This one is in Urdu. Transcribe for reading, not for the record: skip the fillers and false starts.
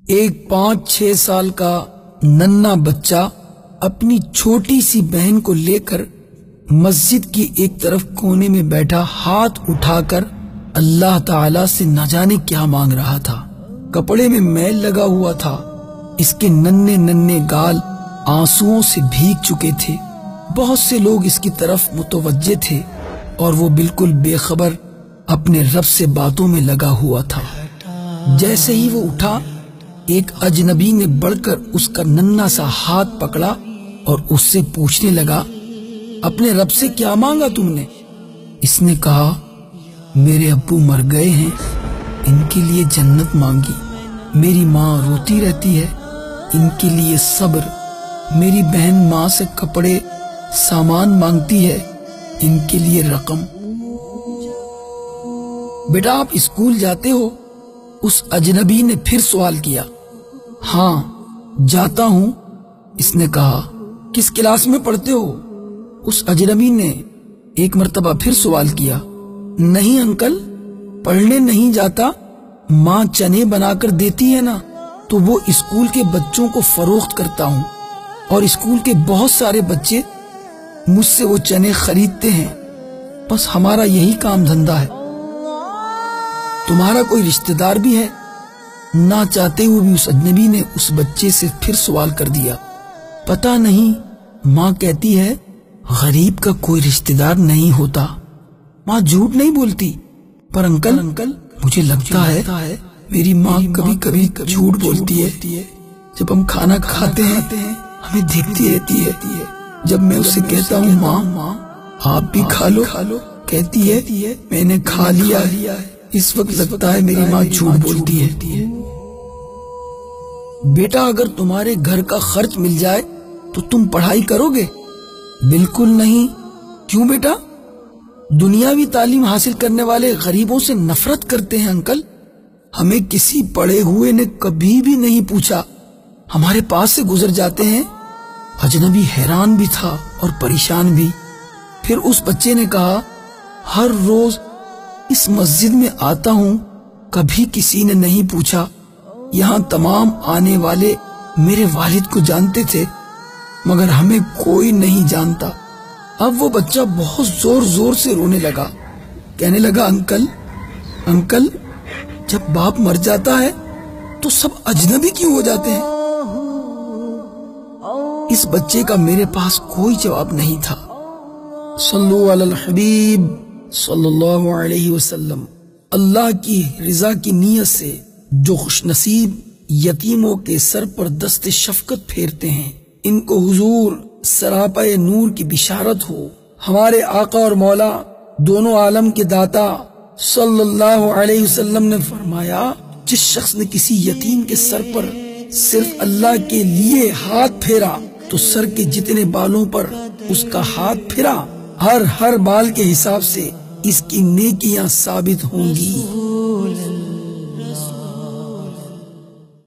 ایک 5-6 سال کا ننھا بچہ اپنی چھوٹی سی بہن کو لے کر مسجد کی ایک طرف کونے میں بیٹھا ہاتھ اٹھا کر اللہ تعالی سے نہ جانے کیا مانگ رہا تھا۔ کپڑے میں میل لگا ہوا تھا، اس کے ننھے ننھے گال آنسوؤں سے بھیگ چکے تھے۔ بہت سے لوگ اس کی طرف متوجہ تھے اور وہ بالکل بے خبر اپنے رب سے باتوں میں لگا ہوا تھا۔ جیسے ہی وہ اٹھا، ایک اجنبی نے بڑھ کر اس کا ننھا سا ہاتھ پکڑا اور اس سے پوچھنے لگا، اپنے رب سے کیا مانگا تم نے؟ اس نے کہا، میرے ابو مر گئے ہیں، ان کے لیے جنت مانگی۔ میری ماں روتی رہتی ہے، ان کے لیے صبر۔ میری بہن ماں سے کپڑے سامان مانگتی ہے، ان کے لیے رقم۔ بیٹا آپ اسکول جاتے ہو؟ اس اجنبی نے پھر سوال کیا۔ ہاں جاتا ہوں، اس نے کہا۔ کس کلاس میں پڑھتے ہو؟ اس اجنبی نے ایک مرتبہ پھر سوال کیا۔ نہیں انکل، پڑھنے نہیں جاتا، ماں چنے بنا کر دیتی ہے نا، تو وہ اسکول کے بچوں کو فروخت کرتا ہوں، اور اسکول کے بہت سارے بچے مجھ سے وہ چنے خریدتے ہیں، بس ہمارا یہی کام دھندا ہے۔ تمہارا کوئی رشتہ دار بھی ہے؟ نہ چاہتے ہوئے بھی اس اجنبی نے اس بچے سے پھر سوال کر دیا۔ پتہ نہیں، ماں کہتی ہے غریب کا کوئی رشتہ دار نہیں ہوتا۔ ماں جھوٹ نہیں بولتی، پر انکل مجھے لگتا ہے میری ماں کبھی کبھی جھوٹ بولتی ہے۔ جب ہم کھانا کھاتے ہیں ہمیں دیکھتی رہتی ہے، جب میں اسے کہتا ہوں ماں آپ بھی کھا لو، کہتی ہے میں نے کھا لیا ہے۔ اس وقت لگتا ہے میری ماں جھوٹ بولتی ہے۔ بیٹا اگر تمہارے گھر کا خرچ مل جائے تو تم پڑھائی کرو گے؟ بالکل نہیں۔ کیوں بیٹا؟ دنیاوی تعلیم حاصل کرنے والے غریبوں سے نفرت کرتے ہیں انکل۔ ہمیں کسی پڑھے ہوئے نے کبھی بھی نہیں پوچھا، ہمارے پاس سے گزر جاتے ہیں۔ اجنبی حیران بھی تھا اور پریشان بھی۔ پھر اس بچے نے کہا، ہر روز اس مسجد میں آتا ہوں، کبھی کسی نے نہیں پوچھا۔ یہاں تمام آنے والے میرے والد کو جانتے تھے، مگر ہمیں کوئی نہیں جانتا۔ اب وہ بچہ بہت زور زور سے رونے لگا، کہنے لگا، انکل جب باپ مر جاتا ہے تو سب اجنبی کیوں ہو جاتے ہیں؟ اس بچے کا میرے پاس کوئی جواب نہیں تھا۔ صلو علی الحبیب صلی اللہ علیہ وسلم۔ اللہ کی رضا کی نیت سے جو خوش نصیب یتیموں کے سر پر دست شفقت پھیرتے ہیں، ان کو حضور سراپے نور کی بشارت ہو۔ ہمارے آقا اور مولا دونوں عالم کے داتا صلی اللہ علیہ وسلم نے فرمایا، جس شخص نے کسی یتیم کے سر پر صرف اللہ کے لیے ہاتھ پھیرا تو سر کے جتنے بالوں پر اس کا ہاتھ پھرا، ہر بال کے حساب سے اس کی نیکیاں ثابت ہوں گی۔